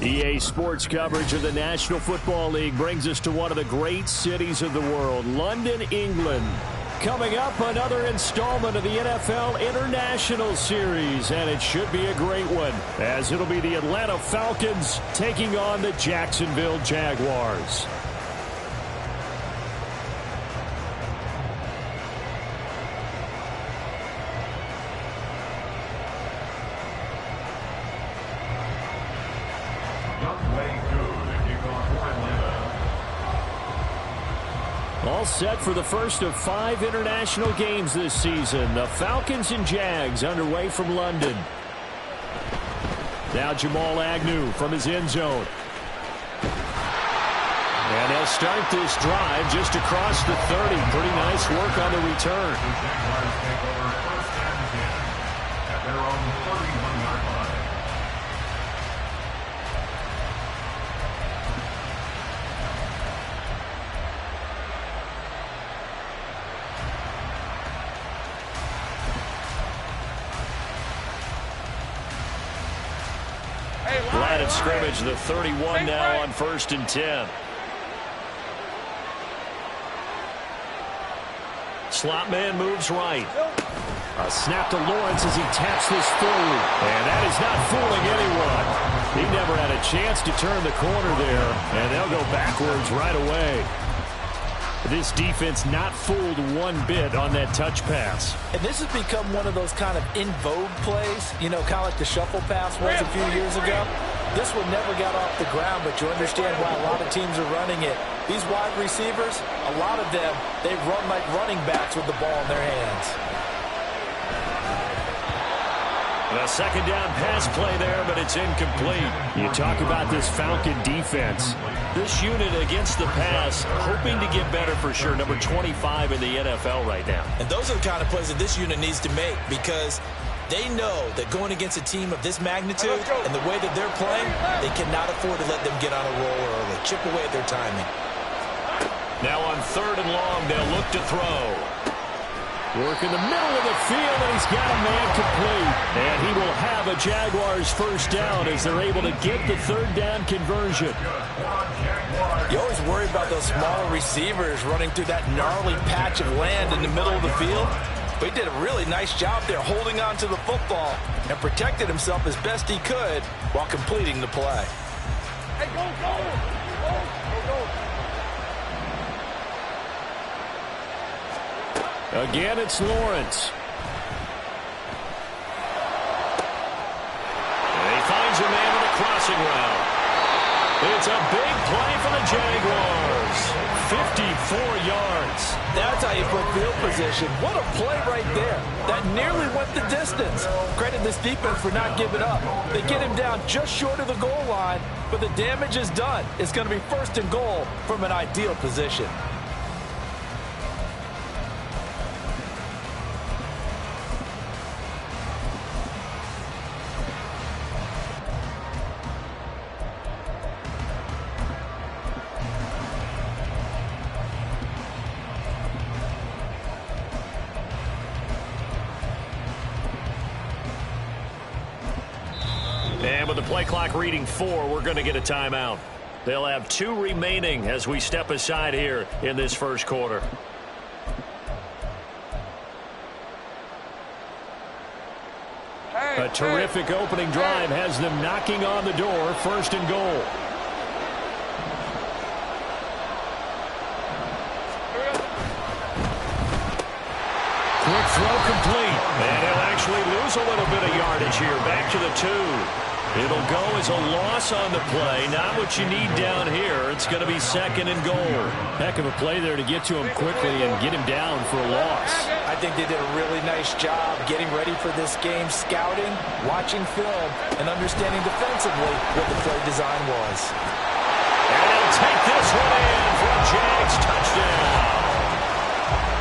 EA Sports coverage of the National Football League brings us to one of the great cities of the world, London, England. Coming up, another installment of the NFL International Series, and it should be a great one, as it'll be the Atlanta Falcons taking on the Jacksonville Jaguars. All set for the first of 5 international games this season. The Falcons and Jags underway from London. Now Jamal Agnew from his end zone. And they'll start this drive just across the 30. Pretty nice work on the return. Line of scrimmage, the 31 now on 1st and 10. Slot man moves right. A snap to Lawrence as he taps this forward. And that is not fooling anyone. He never had a chance to turn the corner there. And they'll go backwards right away. This defense not fooled one bit on that touch pass. And this has become one of those kind of in vogue plays, you know, kind of like the shuffle pass was a few years ago. This one never got off the ground, but you understand why a lot of teams are running it. These wide receivers, a lot of them, they run like running backs with the ball in their hands. A second down pass play there, but it's incomplete. You talk about this Falcon defense. This unit against the pass, hoping to get better for sure. Number 25 in the NFL right now. And those are the kind of plays that this unit needs to make, because they know that going against a team of this magnitude and the way that they're playing, they cannot afford to let them get on a roll early. Chip away at their timing. Now on 3rd and long, they'll look to throw. Work in the middle of the field, and he's got a man complete. And he will have a Jaguars first down as they're able to get the 3rd down conversion. You always worry about those smaller receivers running through that gnarly patch of land in the middle of the field. But he did a really nice job there holding on to the football and protected himself as best he could while completing the play. Hey, go, go! Go, go, go! Again, it's Lawrence. And he finds a man on a crossing route. It's a big play for the Jaguars. 54 yards. That's how you put field position. What a play right there. That nearly went the distance. Credit this defense for not giving up. They get him down just short of the goal line, but the damage is done. It's going to be 1st and goal from an ideal position. And with the play clock reading 4, we're going to get a timeout. They'll have 2 remaining as we step aside here in this first quarter. A terrific opening drive has them knocking on the door, 1st and goal. Quick throw complete. And he'll actually lose a little bit of yardage here. Back to the 2. It'll go as a loss on the play. Not what you need down here. It's going to be 2nd and goal. Heck of a play there to get to him quickly and get him down for a loss. I think they did a really nice job getting ready for this game, scouting, watching film, and understanding defensively what the play design was. And he'll take this one in for a Jags touchdown.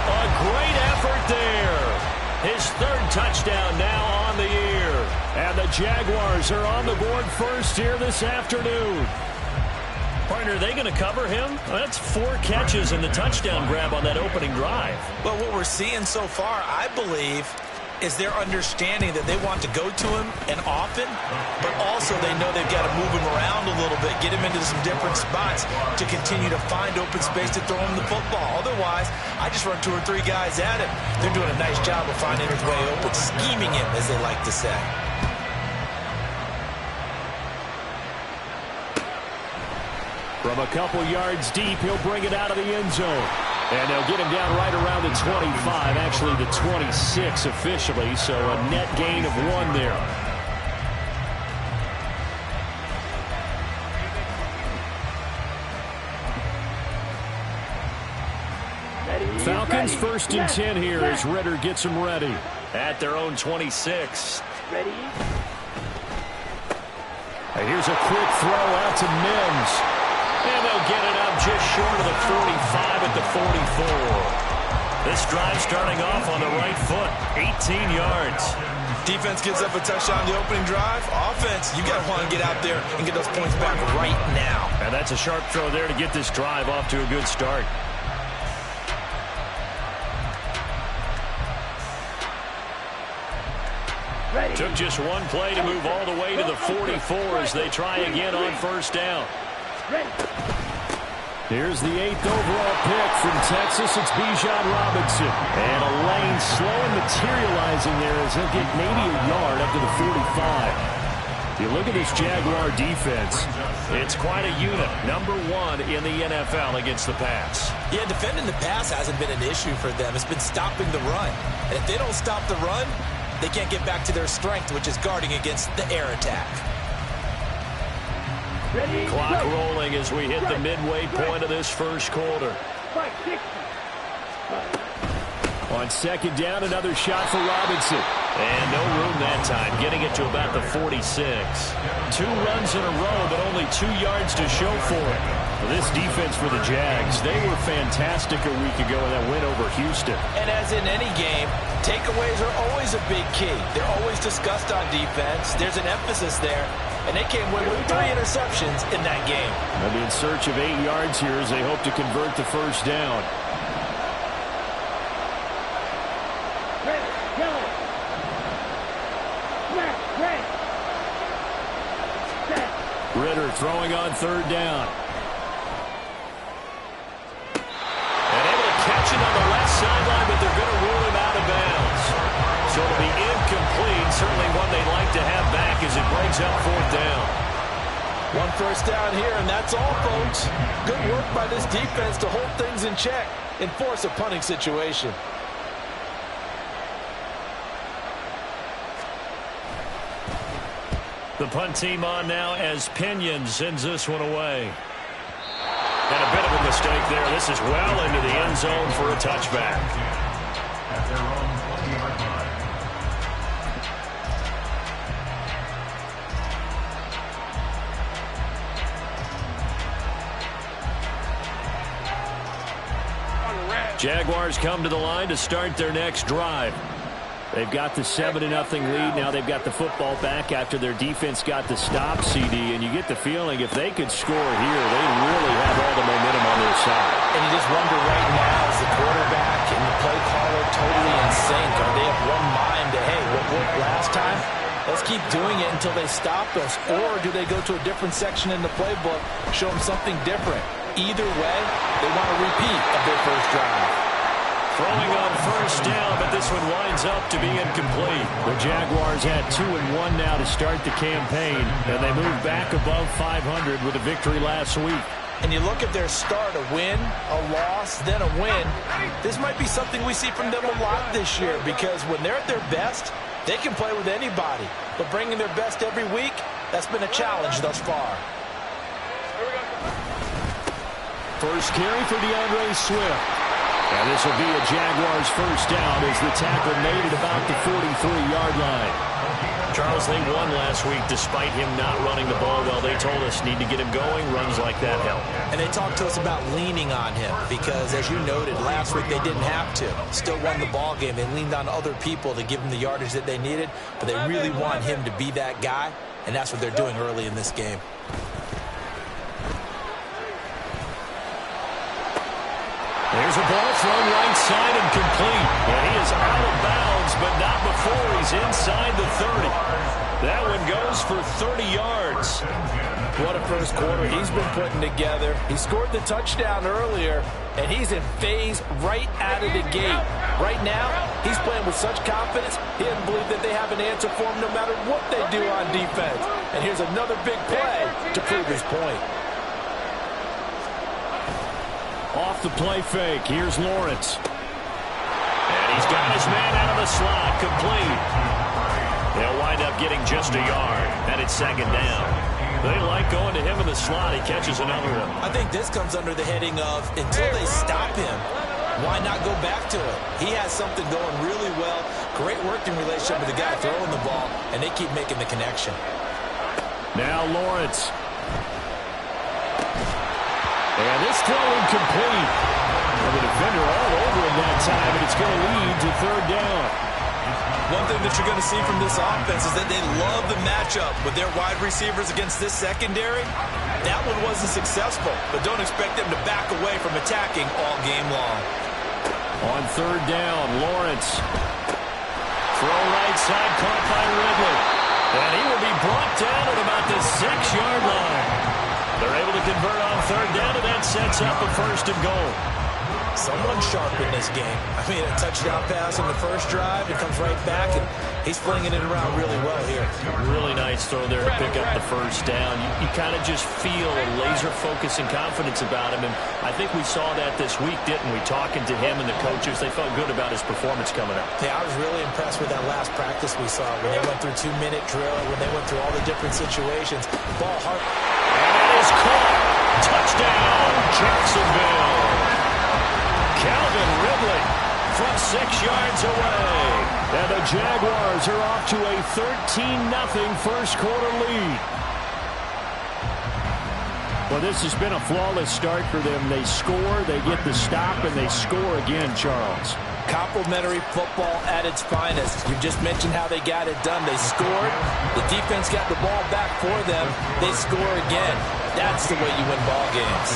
A great effort there. His 3rd touchdown now on the year. And the Jaguars are on the board first here this afternoon. Partner, are they going to cover him? Well, that's 4 catches and the touchdown grab on that opening drive. Well, what we're seeing so far, I believe, is their understanding that they want to go to him and often, but also they know they've got to move him around a little bit, get him into some different spots to continue to find open space to throw him the football. Otherwise, I just run 2 or 3 guys at him. They're doing a nice job of finding his way open, scheming him, as they like to say. From a couple yards deep, he'll bring it out of the end zone. And they'll get him down right around the 25, actually the 26 officially, so a net gain of 1 there. Falcons 1st and 10 here as Ritter gets them ready at their own 26. Ready? Here's a quick throw out to Mims. And they'll get it up just short of the 45 at the 44. This drive starting off on the right foot, 18 yards. Defense gives up a touchdown the opening drive. Offense, you got to want to get out there and get those points back right now. And that's a sharp throw there to get this drive off to a good start. Ready? Took just one play to move all the way to the 44 as they try again on 1st down. Ready? Here's the 8th overall pick from Texas. It's Bijan Robinson. And a lane slow and materializing there as he'll get maybe a yard up to the 45. You look at this Jaguar defense, it's quite a unit. Number 1 in the NFL against the pass. Yeah, defending the pass hasn't been an issue for them. It's been stopping the run. And if they don't stop the run, they can't get back to their strength, which is guarding against the air attack. Ready? Clock Go. rolling as we hit the midway point of this 1st quarter. 560. On 2nd down, another shot for Robinson. And no room that time, getting it to about the 46. 2 runs in a row, but only 2 yards to show for it. Well, this defense for the Jags, they were fantastic a week ago in that win over Houston. And as in any game, takeaways are always a big key. They're always discussed on defense. There's an emphasis there, and they came away with 3 interceptions in that game. They'll be in search of 8 yards here as they hope to convert the 1st down. Ready? Go. Ready? Set. Ritter throwing on 3rd down. And able to catch it on the left sideline, but they're going to rule him out of bounds. So it'll be incomplete. Certainly one they'd like to have back as it brings up 4th down. 1 first down here, and that's all, folks. Good work by this defense to hold things in check and force a punting situation. The punt team on now as Pinion sends this one away. And a bit of a mistake there. This is well into the end zone for a touchback. At their own 20-yard line. Jaguars come to the line to start their next drive. They've got the 7-0 lead. Now they've got the football back after their defense got the stop, CD. And you get the feeling if they could score here, they really have all the momentum on their side. And you just wonder right now, is the quarterback and the play caller totally in sync? Are they of one mind to, hey, what worked last time? Let's keep doing it until they stop us. Or do they go to a different section in the playbook, show them something different? Either way, they want a repeat of their first drive. Throwing on 1st down, but this one winds up to be incomplete. The Jaguars had 2-1 now to start the campaign, and they moved back above 500 with a victory last week. And you look at their start, a win, a loss, then a win. This might be something we see from them a lot this year, because when they're at their best, they can play with anybody. But bringing their best every week, that's been a challenge thus far. First carry for DeAndre Swift. And this will be a Jaguars first down as the tackle made it about the 43-yard line. Charles, they won last week despite him not running the ball well. They told us need to get him going. Runs like that help. And they talked to us about leaning on him because, as you noted, last week they didn't have to. Still won the ball game. They leaned on other people to give them the yardage that they needed, but they really want him to be that guy, and that's what they're doing early in this game. There's a ball thrown right side and complete. And he is out of bounds, but not before What a first quarter he's been putting together. He scored the touchdown earlier, and he's in phase right out of the gate. Right now, he's playing with such confidence, he doesn't believe that they have an answer for him no matter what they do on defense. And here's another big play to prove his point. Off the play fake, here's Lawrence. And he's got his man out of the slot, complete. They'll wind up getting just a yard, and it's second down. They like going to him in the slot. He catches another one. I think this comes under the heading of until they stop him, why not go back to it? He has something going really well. Great working relationship with the guy throwing the ball, and they keep making the connection. Now Lawrence. And this throw incomplete. And the defender all over him that time, and it's going to lead to third down. One thing that you're going to see from this offense is that they love the matchup with their wide receivers against this secondary. That one wasn't successful, but don't expect them to back away from attacking all game long. On third down, Lawrence. Throw right side, caught by Ridley. And he will be brought down at about the 6-yard line. They're able to convert on third down, and that sets up a first and goal. Someone sharp in this game. I mean, a touchdown pass in the first drive. It comes right back, and he's flinging it around really well here. Really nice throw there to pick up the first down. You kind of just feel a laser focus and confidence about him, and I think we saw that this week, didn't we? Talking to him and the coaches, they felt good about his performance coming up. Yeah, I was really impressed with that last practice we saw when they went through 2-minute drill, when they went through all the different situations. Ball hard. And that is caught. Touchdown, Jacksonville. Calvin Ridley from 6 yards away. And the Jaguars are off to a 13-0 first quarter lead. Well, this has been a flawless start for them. They score, they get the stop, and they score again, Charles. Complimentary football at its finest. You just mentioned how they got it done. They scored. The defense got the ball back for them. They score again. That's the way you win ball games.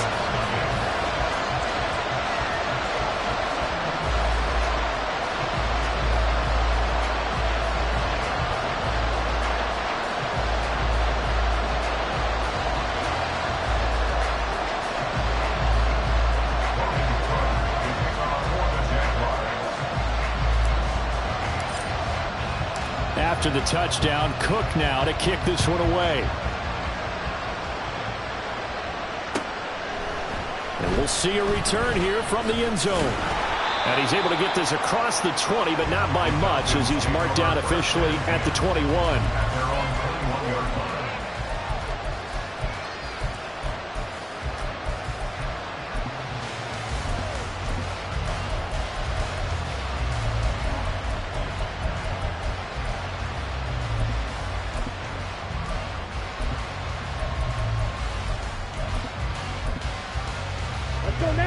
After the touchdown, Cook now to kick this one away. And we'll see a return here from the end zone. And he's able to get this across the 20, but not by much, as he's marked down officially at the 21.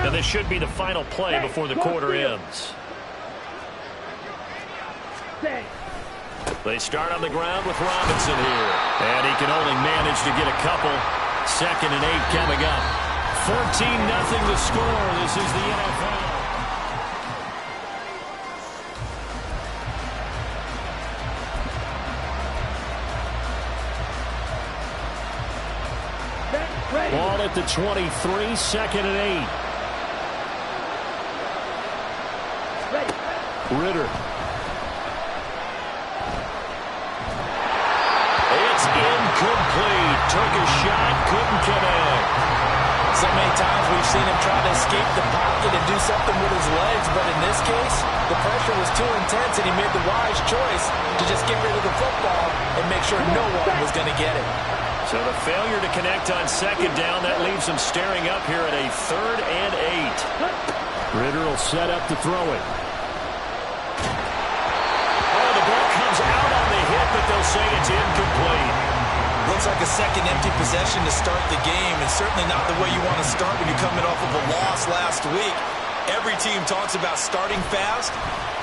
And this should be the final play before the quarter ends. They start on the ground with Robinson here. And he can only manage to get a couple. 2nd and 8 coming up. 14-0 the score. This is the NFL. Ball at the 23, 2nd and 8. Ritter. It's incomplete. Took a shot, couldn't connect. So many times we've seen him try to escape the pocket and do something with his legs, but in this case, the pressure was too intense and he made the wise choice to just get rid of the football and make sure no one was going to get it. So the failure to connect on 2nd down, that leaves him staring up here at a 3rd and 8. Ritter will set up to throw it. Oh, the ball comes out on the hit, but they'll say it's incomplete. Looks like a second empty possession to start the game, and certainly not the way you want to start when you're coming off of a loss last week. Every team talks about starting fast.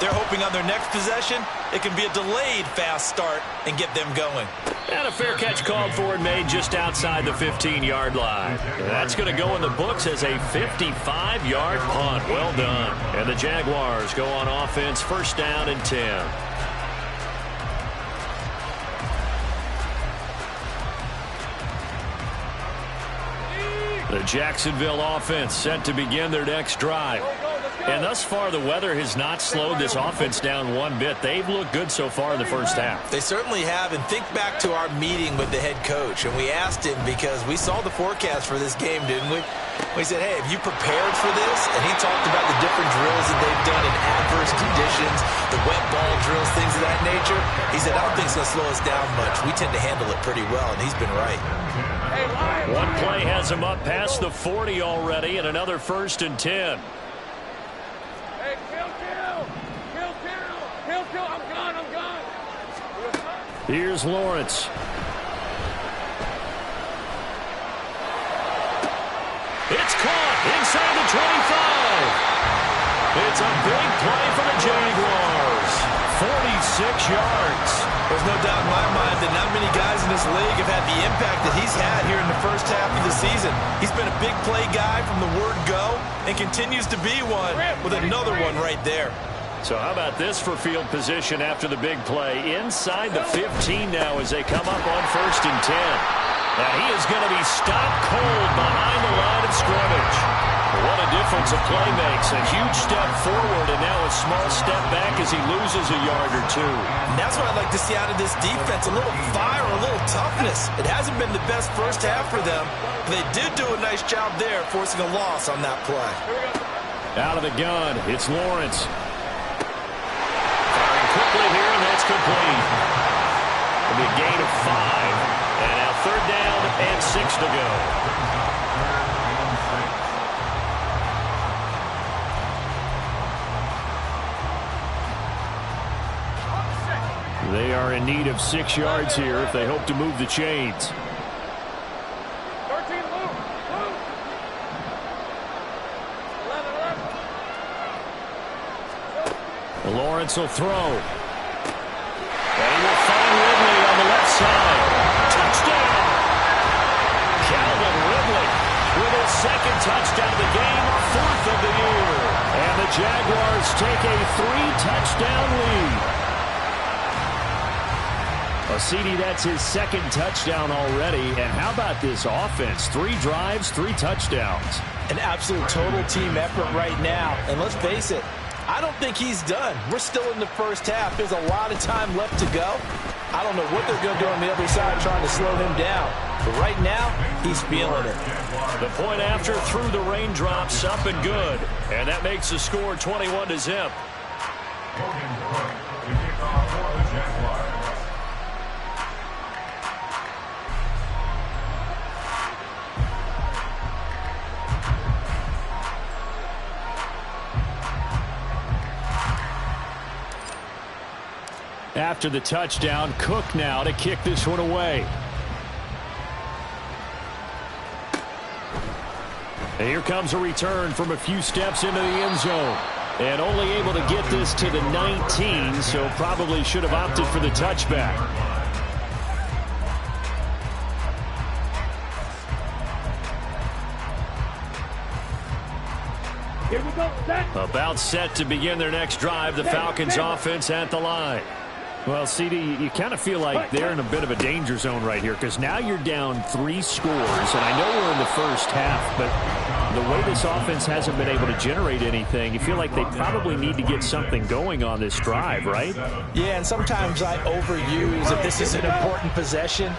They're hoping on their next possession, it can be a delayed fast start and get them going. And a fair catch called for and made just outside the 15-yard line. That's going to go in the books as a 55-yard punt. Well done. And the Jaguars go on offense, 1st down and 10. The Jacksonville offense set to begin their next drive. And thus far, the weather has not slowed this offense down one bit. They've looked good so far in the first half. They certainly have. And think back to our meeting with the head coach. And we asked him because we saw the forecast for this game, didn't we? We said, hey, have you prepared for this? And he talked about the different drills that they've done in adverse conditions, the wet ball drills, things of that nature. He said, I don't think it's going to slow us down much. We tend to handle it pretty well, and he's been right. One play has him up past the 40 already, and another 1st and 10. Hey, kill. I'm gone. Here's Lawrence. It's caught inside the 25. It's a big play for the Jaguars. 46 yards. There's no doubt in my mind that not many guys in this league have had the impact that he's had here in the first half of the season. He's been a big play guy from the word go and continues to be one with another one right there. So how about this for field position after the big play? Inside the 15 now as they come up on 1st and 10. And he is going to be stopped cold behind the line of scrimmage. What a difference a play makes. A huge step forward and now a small step back as he loses a yard or two. And that's what I'd like to see out of this defense. A little fire, a little toughness. It hasn't been the best first half for them, but they did do a nice job there forcing a loss on that play. Out of the gun, it's Lawrence. Firing quickly here, and that's complete. It'll be a gain of 5. And now 3rd down and 6 to go. They are in need of 6 yards here if they hope to move the chains. 13, move. 11. Lawrence will throw. And he will find Ridley on the left side. Touchdown! Calvin Ridley with his 2nd touchdown of the game, 4th of the year. And the Jaguars take a 3-touchdown lead. Well, CD, that's his 2nd touchdown already. And how about this offense? 3 drives, 3 touchdowns. An absolute total team effort right now. And let's face it, I don't think he's done. We're still in the first half. There's a lot of time left to go. I don't know what they're going to do on the other side trying to slow him down. But right now, he's feeling it. The point after through the raindrops, up and good. And that makes the score 21-0. After the touchdown, Cook now to kick this one away. And here comes a return from a few steps into the end zone. And only able to get this to the 19, so probably should have opted for the touchback. Here we go. About set to begin their next drive, the Falcons offense at the line. Well, CD, you kind of feel like they're in a bit of a danger zone right here because now you're down 3 scores, and I know we're in the first half, but the way this offense hasn't been able to generate anything, you feel like they probably need to get something going on this drive, right? Yeah, and sometimes I overuse that this is an important possession.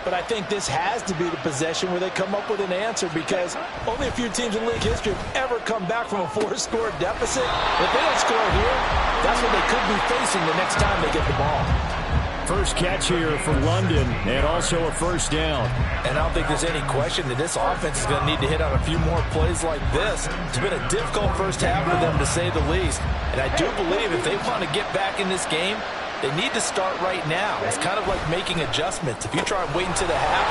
But I think this has to be the possession where they come up with an answer because only a few teams in league history have ever come back from a 4-score deficit. If they don't score here, that's what they could be facing the next time they get the ball. First catch here for London and also a 1st down. And I don't think there's any question that this offense is going to need to hit on a few more plays like this. It's been a difficult first half for them, to say the least. And I do believe if they want to get back in this game, they need to start right now. It's kind of like making adjustments. If you try and wait until the half.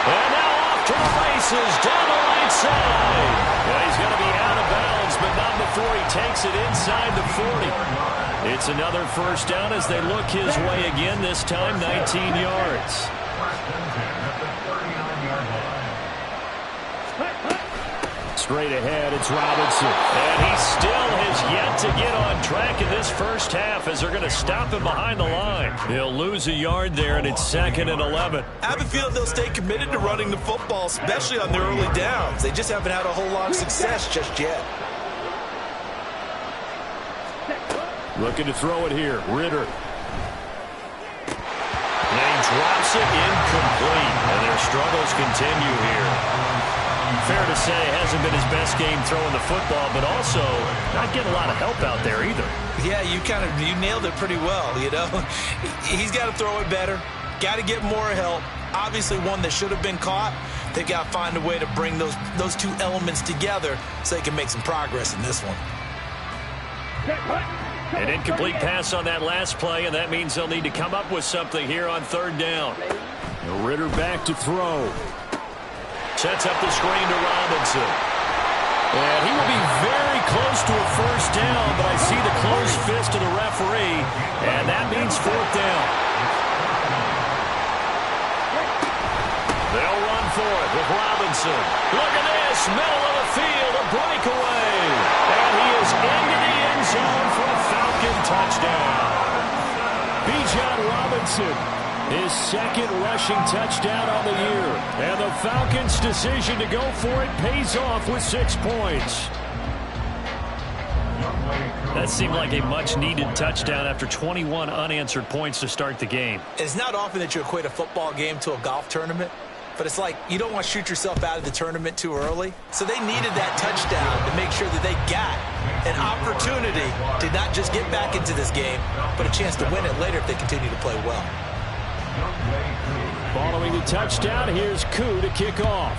And now off to the races down the right side. Well, he's going to be out of bounds, but not before he takes it inside the 40. It's another 1st down as they look his way again, this time 19 yards. Straight ahead, it's Robinson. And he still has yet to get on track in this first half as they're going to stop him behind the line. He'll lose a yard there, and it's 2nd and 11. I have a feeling they'll stay committed to running the football, especially on their early downs. They just haven't had a whole lot of success just yet. Looking to throw it here, Ritter. And he drops it incomplete, and their struggles continue here. Fair to say, hasn't been his best game throwing the football, but also not getting a lot of help out there either. Yeah, you nailed it pretty well, you know. He's got to throw it better, got to get more help. Obviously one that should have been caught. They've got to find a way to bring those two elements together so they can make some progress in this one. An incomplete pass on that last play, and that means they'll need to come up with something here on 3rd down. Ritter back to throw. Sets up the screen to Robinson. And he will be very close to a first down, but I see the closed fist of the referee, and that means 4th down. They'll run for it with Robinson. Look at this, middle of the field, a breakaway. And he is into the end zone for a Falcon touchdown. Bijan Robinson, his 2nd rushing touchdown on the year. And the Falcons' decision to go for it pays off with 6 points. That seemed like a much-needed touchdown after 21 unanswered points to start the game. It's not often that you equate a football game to a golf tournament, but it's like you don't want to shoot yourself out of the tournament too early. So they needed that touchdown to make sure that they got an opportunity to not just get back into this game, but a chance to win it later if they continue to play well. Following the touchdown, here's Koo to kick off.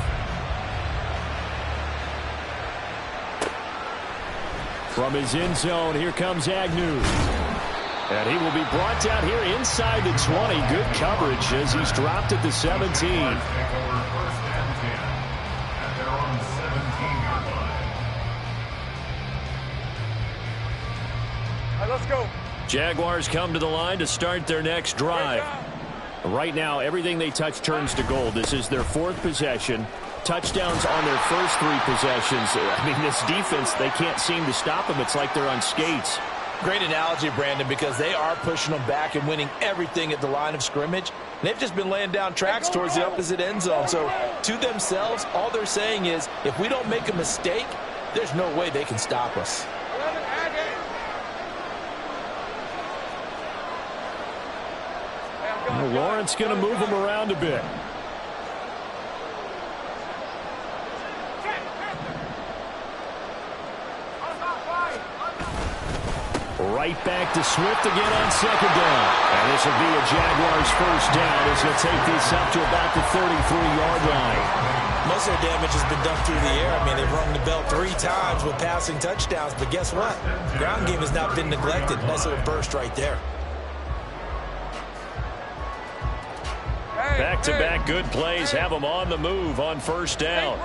From his end zone, here comes Agnew. And he will be brought down here inside the 20. Good coverage as he's dropped at the 17. All right, let's go. Jaguars come to the line to start their next drive. Right now, everything they touch turns to gold. This is their 4th possession. Touchdowns on their first 3 possessions. I mean, this defense, they can't seem to stop them. It's like they're on skates. Great analogy, Brandon, because they are pushing them back and winning everything at the line of scrimmage. They've just been laying down tracks towards the opposite end zone. So to themselves, all they're saying is, if we don't make a mistake, there's no way they can stop us. Lawrence going to move him around a bit. Right back to Swift again on 2nd down. And this will be a Jaguars first down as he'll take this up to about the 33-yard line. Most of their damage has been done through the air. I mean, they've rung the bell 3 times with passing touchdowns, but guess what? Ground game has not been neglected. Nice little burst right there. Back-to-back good plays have them on the move on first down.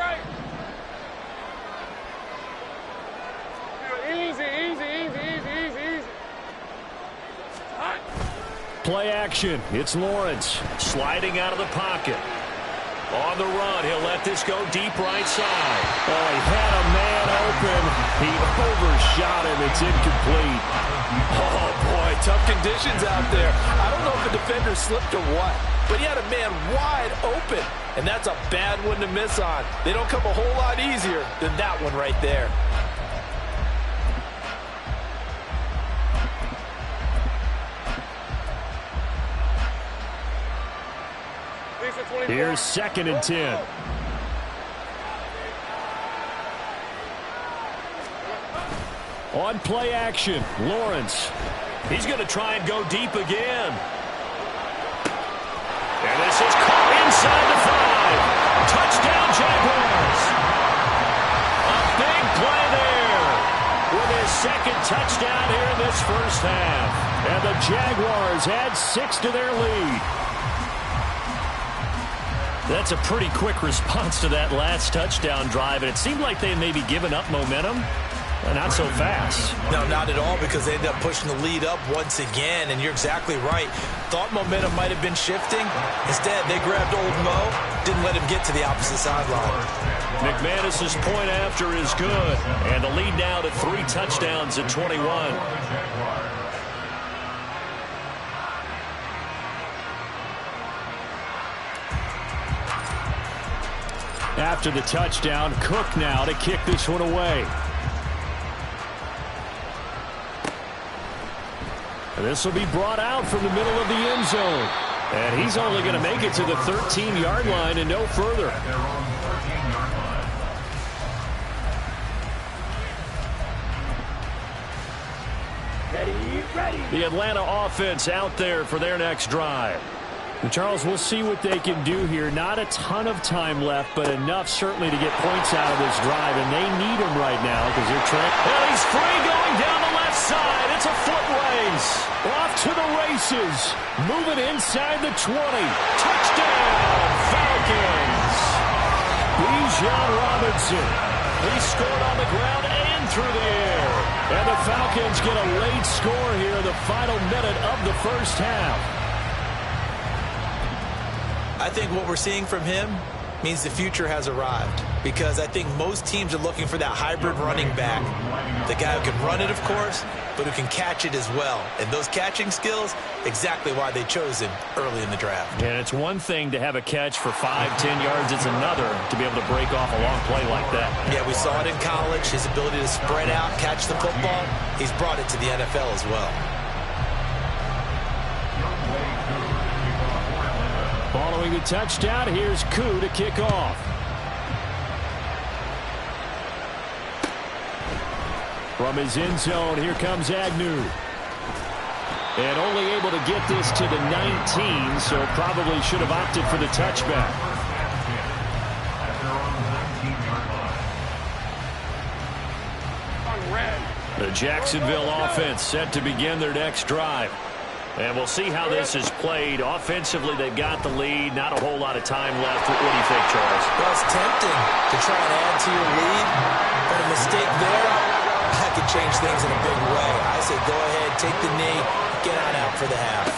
Easy. Play action. It's Lawrence. Sliding out of the pocket. On the run, he'll let this go deep right side. Oh, he had a man open. He overshot him. It's incomplete. Oh, boy, tough conditions out there. I don't know if the defender slipped or what, but he had a man wide open, and that's a bad one to miss on. They don't come a whole lot easier than that one right there. Here's 2nd and 10. On play action, Lawrence. He's going to try and go deep again. And this is caught inside the 5. Touchdown, Jaguars. A big play there with his 2nd touchdown here in this first half. And the Jaguars add 6 to their lead. That's a pretty quick response to that last touchdown drive, and it seemed like they may be giving up momentum. Not so fast. No, not at all, because they ended up pushing the lead up once again, and you're exactly right. Thought momentum might have been shifting. Instead, they grabbed old Mo, didn't let him get to the opposite sideline. McManus's point after is good, and the lead now to 3 touchdowns at 21. After the touchdown, Cook now to kick this one away. This will be brought out from the middle of the end zone. And he's only going to make it to the 13-yard line and no further. The Atlanta offense out there for their next drive. And Charles, we'll see what they can do here. Not a ton of time left, but enough certainly to get points out of this drive. And they need him right now because they're trying. And he's free going down the left side. It's a foot race. Off to the races. Moving inside the 20. Touchdown, Falcons. Bijan Robinson. He scored on the ground and through the air. And the Falcons get a late score here in the final minute of the first half. I think what we're seeing from him means the future has arrived, because I think most teams are looking for that hybrid running back. The guy who can run it, of course, but who can catch it as well. And those catching skills, exactly why they chose him early in the draft. And it's one thing to have a catch for 5-10 yards. It's another to be able to break off a long play like that. Yeah, we saw it in college, his ability to spread out, catch the football. He's brought it to the NFL as well. Following the touchdown, here's Koo to kick off. From his end zone, here comes Agnew. And only able to get this to the 19, so probably should have opted for the touchback. The Jacksonville offense set to begin their next drive. And we'll see how this is played. Offensively, they've got the lead. Not a whole lot of time left. What do you think, Charles? Well, it's tempting to try and add to your lead, but a mistake there, that could change things in a big way. I say go ahead, take the knee, get on out for the half.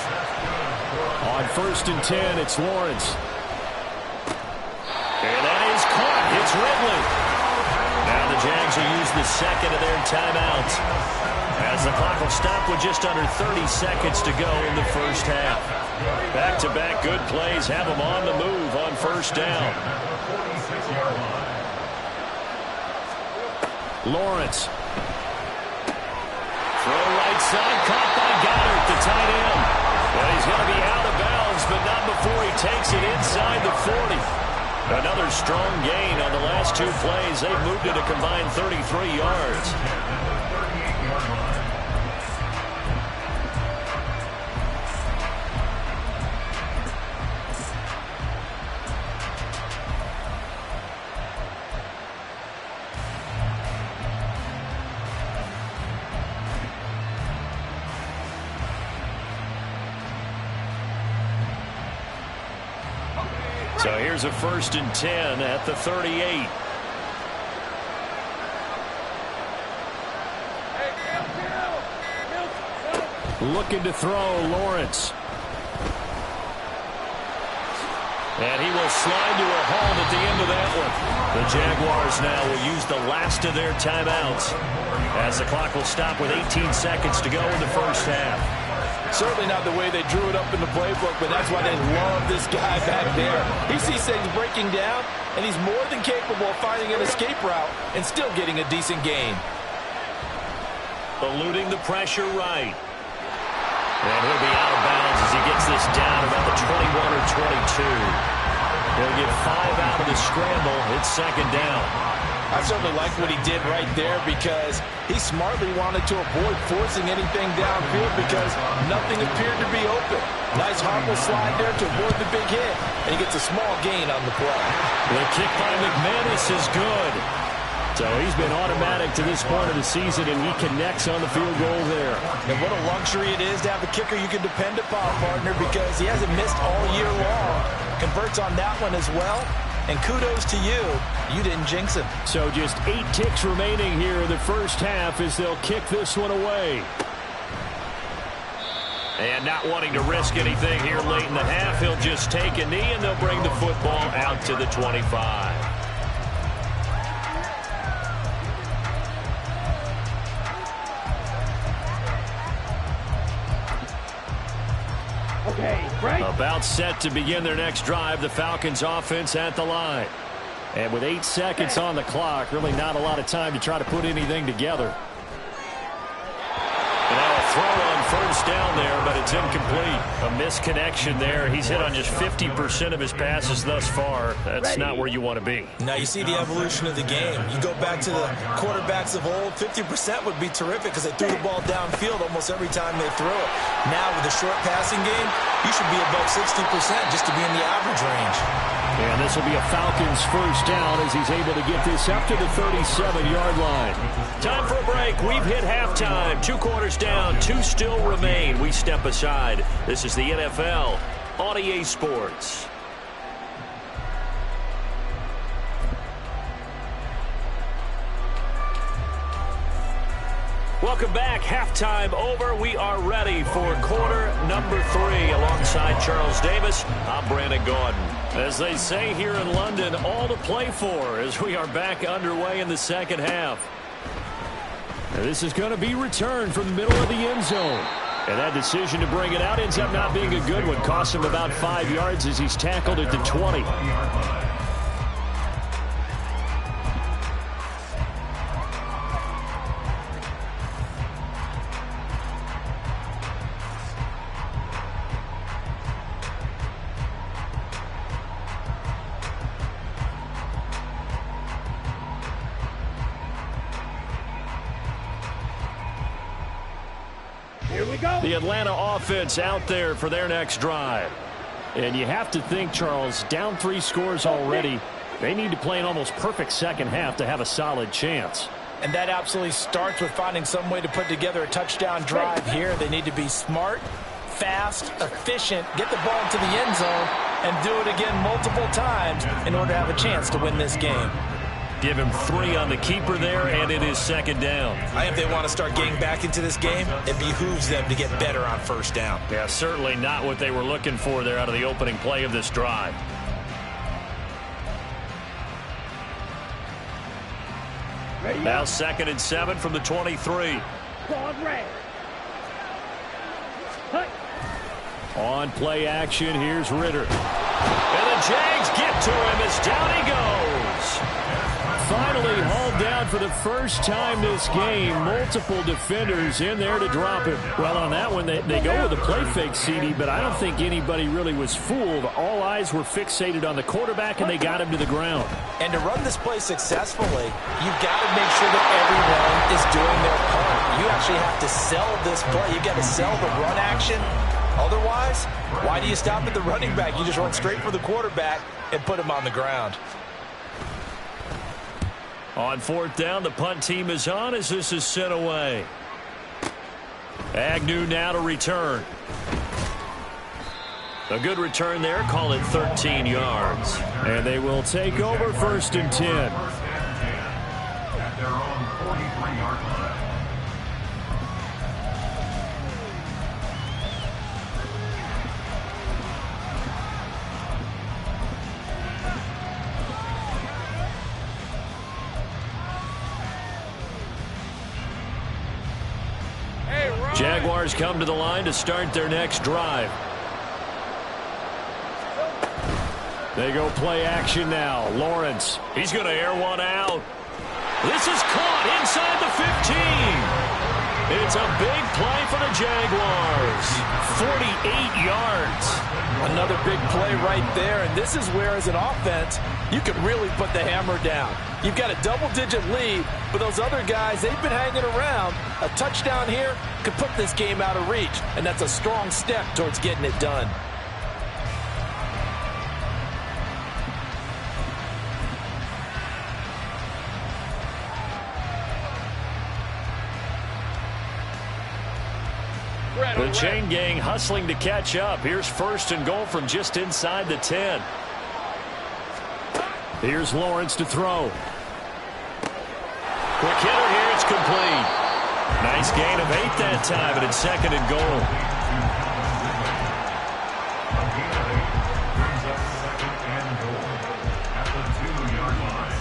On 1st and 10, it's Lawrence. And that is caught. It's Ridley. Now the Jags will use the second of their timeouts, as the clock will stop with just under 30 seconds to go in the first half. Back-to-back good plays have them on the move on 1st down. Lawrence. Throw right side, caught by Goddard, the tight end. Well, he's going to be out of bounds, but not before he takes it inside the 40. Another strong gain on the last 2 plays. They've moved it a combined 33 yards. So here's a 1st and 10 at the 38. Looking to throw, Lawrence. And he will slide to a halt at the end of that one. The Jaguars now will use the last of their timeouts, as the clock will stop with 18 seconds to go in the first half. Certainly not the way they drew it up in the playbook, but that's why they love this guy back there. He sees things breaking down, and he's more than capable of finding an escape route and still getting a decent gain. Eluding the pressure right. And he'll be out of bounds as he gets this down about the 21 or 22. He'll get 5 out of the scramble. It's 2nd down. I certainly like what he did right there, because he smartly wanted to avoid forcing anything downfield because nothing appeared to be open. Nice harmless slide there to avoid the big hit, and he gets a small gain on the play. The kick by McManus is good. So he's been automatic to this point of the season, and he connects on the field goal there. And what a luxury it is to have a kicker you can depend upon, partner, because he hasn't missed all year long. Converts on that one as well. And kudos to you. You didn't jinx him. So just 8 ticks remaining here in the first half as they'll kick this one away. And not wanting to risk anything here late in the half, he'll just take a knee, and they'll bring the football out to the 25. About set to begin their next drive, the Falcons offense at the line. And with 8 seconds on the clock, really not a lot of time to try to put anything together. And now a throw on first down there, but it's incomplete. A misconnection there. He's hit on just 50% of his passes thus far. That's not where you want to be. Now you see the evolution of the game. You go back to the quarterbacks of old, 50% would be terrific because they threw the ball downfield almost every time they threw it. Now with the short passing game, you should be above 60% just to be in the average range. And this will be a Falcons first down as he's able to get this up to the 37-yard line. Time for a break. We've hit halftime. 2 quarters down, 2 still remain. We step aside. This is the NFL on EA Sports. Welcome back. Halftime over. We are ready for quarter number 3. Alongside Charles Davis, I'm Brandon Gordon. As they say here in London, all to play for as we are back underway in the second half. Now this is going to be returned from the middle of the end zone. And that decision to bring it out ends up not being a good one. Costs him about 5 yards as he's tackled at the 20. The Atlanta offense out there for their next drive. And you have to think, Charles, down 3 scores already. They need to play an almost perfect second half to have a solid chance. And that absolutely starts with finding some way to put together a touchdown drive here. They need to be smart, fast, efficient, get the ball into the end zone, and do it again multiple times in order to have a chance to win this game. Give him 3 on the keeper there, and it is second down. If they want to start getting back into this game, it behooves them to get better on first down. Yeah, certainly not what they were looking for there out of the opening play of this drive. Now 2nd and 7 from the 23. On play action, here's Ritter. And the Jags get to him as down he goes. Finally hauled down for the first time this game. Multiple defenders in there to drop him. Well, on that one, they go with a play fake, CD, but I don't think anybody really was fooled. All eyes were fixated on the quarterback, and they got him to the ground. And to run this play successfully, you've got to make sure that everyone is doing their part. You actually have to sell this play. You've got to sell the run action. Otherwise, why do you stop at the running back? You just run straight for the quarterback and put him on the ground. On 4th down, the punt team is on as this is sent away. Agnew now to return. A good return there. Call it 13 yards. And they will take over 1st and 10. At their own 43-yard line. Jaguars come to the line to start their next drive. They go play action now. Lawrence. He's going to air one out. This is caught inside the 15. It's a big play for the Jaguars. 48 yards. Another big play right there, and this is where, as an offense, you can really put the hammer down. You've got a double-digit lead, but those other guys, they've been hanging around. A touchdown here could put this game out of reach, and that's a strong step towards getting it done. The chain gang hustling to catch up. Here's 1st and goal from just inside the 10. Here's Lawrence to throw. Quick hitter here. It's complete. Nice gain of 8 that time, and it's 2nd and goal. Brings up 2nd and goal at the 2-yard line.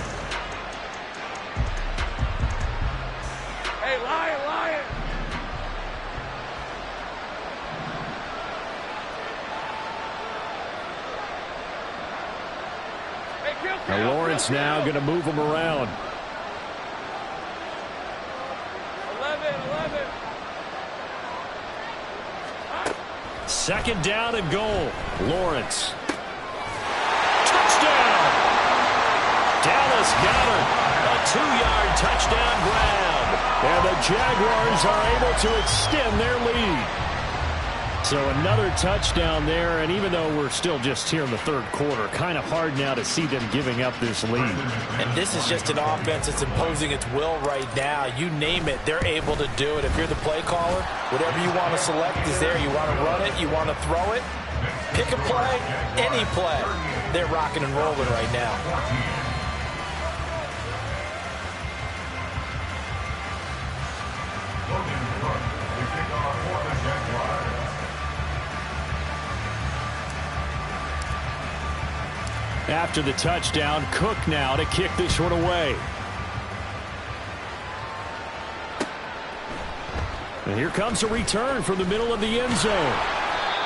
Hey, Lion, Lion. Hey, kill, Now Lawrence now going to move him around. 11. 2nd down and goal. Lawrence. Touchdown! Dallas got him. A 2-yard touchdown grab. And the Jaguars are able to extend their lead. So another touchdown there, and even though we're still just here in the 3rd quarter, kind of hard now to see them giving up this lead. And this is just an offense that's imposing its will right now. You name it, they're able to do it. If you're the play caller, whatever you want to select is there. You want to run it, you want to throw it, pick a play, any play. They're rocking and rolling right now. After the touchdown, Cook now to kick this one away. And here comes a return from the middle of the end zone.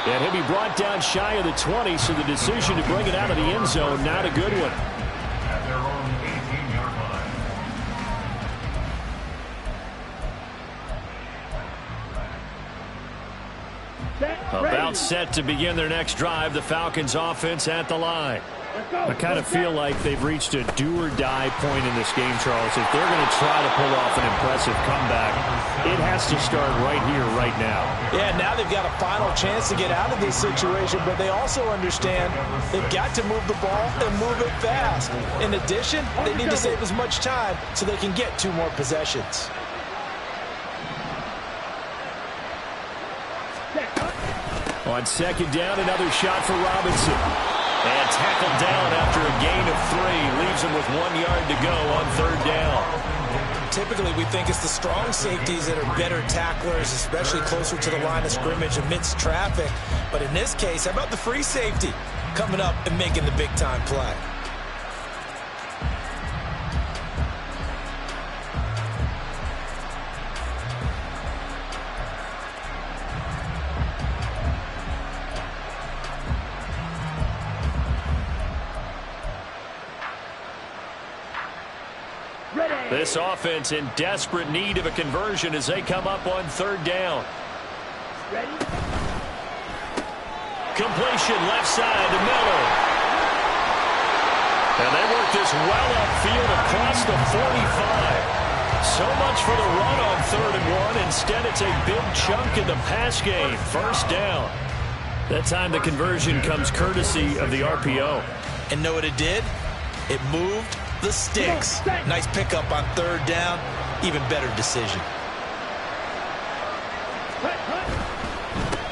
And he'll be brought down shy of the 20, so the decision to bring it out of the end zone, not a good one. At their own 18-yard line. About set to begin their next drive, the Falcons offense at the line. I kind of feel like they've reached a do-or-die point in this game, Charles. If they're going to try to pull off an impressive comeback, it has to start right here, right now. Yeah, now they've got a final chance to get out of this situation, but they also understand they've got to move the ball and move it fast. In addition, they need to save as much time so they can get 2 more possessions. On 2nd down, another shot for Robinson. And tackled down after a gain of 3. Leaves him with 1 yard to go on 3rd down. Typically, we think it's the strong safeties that are better tacklers, especially closer to the line of scrimmage amidst traffic. But in this case, how about the free safety coming up and making the big-time play? This offense in desperate need of a conversion as they come up on 3rd down. Ready? Completion left side to Miller. And they work this well upfield across the 45. So much for the run on 3rd and 1. Instead, it's a big chunk in the pass game. 1st down. That time the conversion comes courtesy of the RPO. And know what it did? It moved the sticks. Nice pickup on 3rd down. Even better decision.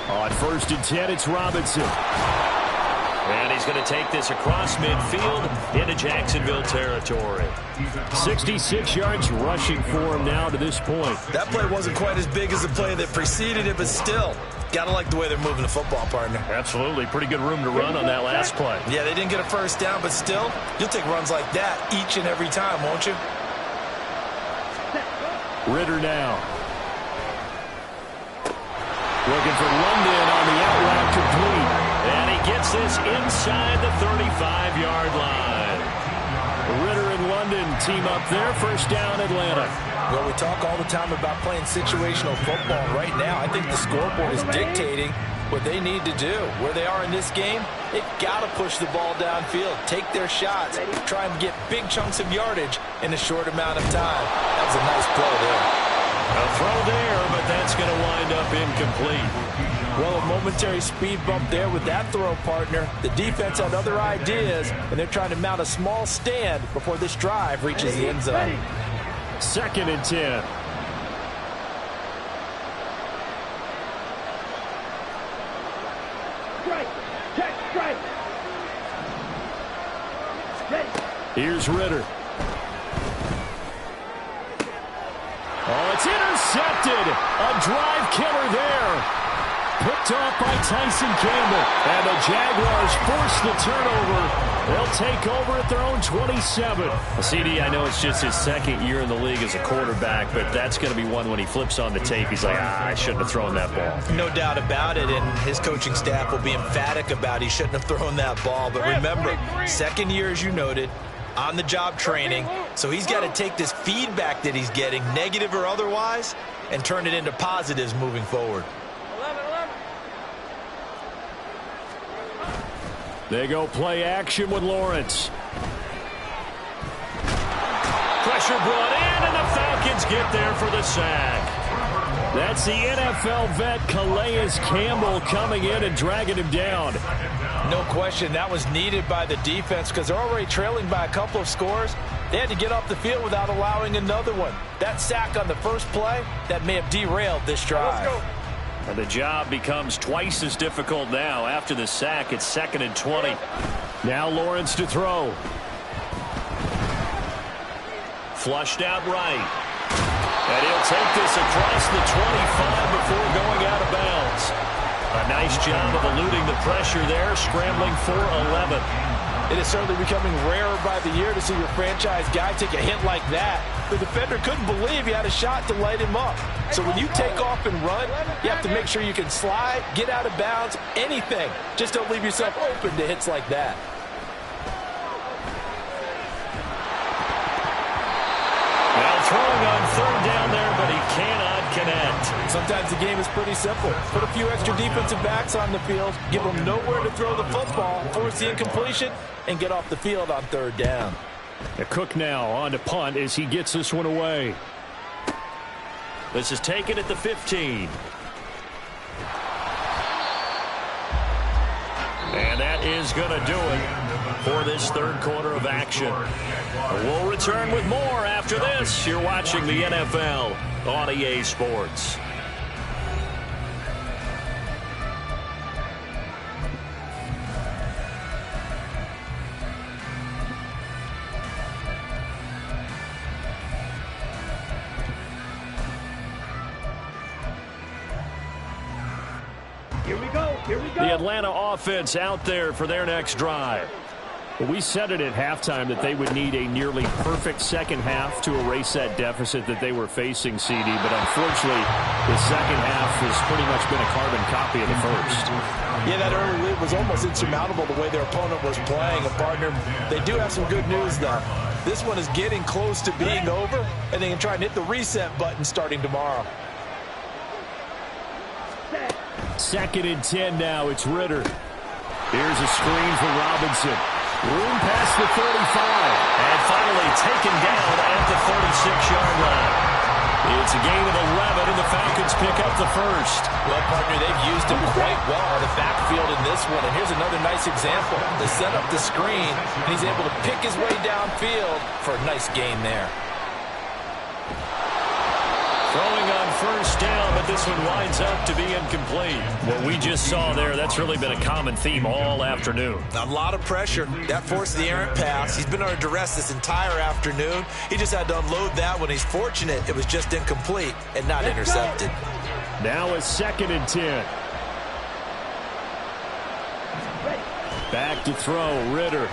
On 1st and 10, it's Robinson. And he's going to take this across midfield into Jacksonville territory. 66 yards rushing for him now to this point. That play wasn't quite as big as the play that preceded it, but still, gotta like the way they're moving the football, partner. Absolutely. Pretty good room to run on that last play. Yeah, they didn't get a 1st down, but still, you'll take runs like that each and every time, won't you? Ritter now. Looking for London on the out route complete. And he gets this inside the 35-yard line. Ritter and London team up there. 1st down, Atlanta. Well, we talk all the time about playing situational football. Right now, I think the scoreboard is dictating what they need to do. Where they are in this game, they've got to push the ball downfield, take their shots, try and get big chunks of yardage in a short amount of time. That was a nice play there. A throw there, but that's going to wind up incomplete. Well, a momentary speed bump there with that throw, partner. The defense had other ideas, and they're trying to mount a small stand before this drive reaches the end zone. 2nd and 10. Strike. Check. Strike. Ready. Here's Ritter. Oh, it's intercepted. A drive killer there. Picked off by Tyson Campbell. And the Jaguars force the turnover. They'll take over at their own 27. CD, I know it's just his second year in the league as a quarterback, but that's going to be one when he flips on the tape. He's like, I shouldn't have thrown that ball. No doubt about it, and his coaching staff will be emphatic about he shouldn't have thrown that ball. But remember, second year, as you noted, on-the-job training, so he's got to take this feedback that he's getting, negative or otherwise, and turn it into positives moving forward. They go play action with Lawrence. Pressure brought in, and the Falcons get there for the sack. That's the NFL vet Calais Campbell coming in and dragging him down. No question, that was needed by the defense because they're already trailing by a couple of scores. They had to get off the field without allowing another one. That sack on the first play, that may have derailed this drive. Let's go. And the job becomes twice as difficult now. After the sack, it's 2nd and 20. Now Lawrence to throw. Flushed out right. And he'll take this across the 25 before going out of bounds. A nice job of eluding the pressure there, scrambling for 11. It is certainly becoming rarer by the year to see your franchise guy take a hit like that. The defender couldn't believe he had a shot to light him up. So when you take off and run, you have to make sure you can slide, get out of bounds, anything. Just don't leave yourself open to hits like that. Now throwing on 3rd down there, but he cannot connect. Sometimes the game is pretty simple. Put a few extra defensive backs on the field, give them nowhere to throw the football, force the incompletion, and get off the field on 3rd down. Cook now on to punt as he gets this one away. This is taken at the 15. And that is going to do it for this 3rd quarter of action. We'll return with more after this. You're watching the NFL on EA Sports. Here we go. Here we go. The Atlanta offense out there for their next drive. We said it at halftime that they would need a nearly perfect second half to erase that deficit that they were facing, CD. But unfortunately, the second half has pretty much been a carbon copy of the first. Yeah, that early lead was almost insurmountable the way their opponent was playing. And, partner, they do have some good news, though. This one is getting close to being over, and they can try and hit the reset button starting tomorrow. 2nd and 10 now. It's Ritter. Here's a screen for Robinson. Room past the 35. And finally taken down at the 46-yard line. It's a gain of 11, and the Falcons pick up the first. Well, partner, they've used him quite well out of the backfield in this one. And here's another nice example. They set up the screen, and he's able to pick his way downfield for a nice gain there. Throwing on 1st down, but this one winds up to be incomplete. What we just saw there, that's really been a common theme all afternoon. A lot of pressure. That forced the errant pass. He's been under duress this entire afternoon. He just had to unload that one. He's fortunate it was just incomplete and not intercepted. Now it's 2nd and 10. Back to throw, Ritter.